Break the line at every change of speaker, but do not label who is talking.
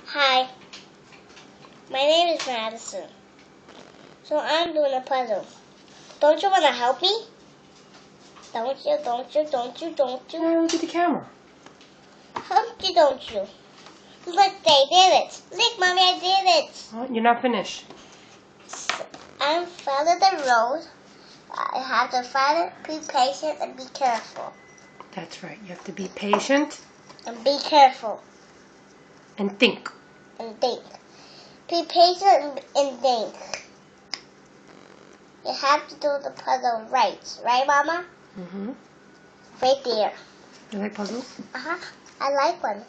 Hi, my name is Madison. So I'm doing a puzzle. Don't you want to help me? Don't you?
Hey, look at the camera.
Don't you? Look, they did it. Look, Mommy, I did it.
Oh, you're not finished.
I'm following the rules. I have to follow, be patient, and be careful.
That's right. You have to be patient
And be careful.
and think.
And think. Be patient and think. You have to do the puzzle right. Right, Mama?
Mm-hmm.
Right there.
You like puzzles?
Uh-huh. I like one.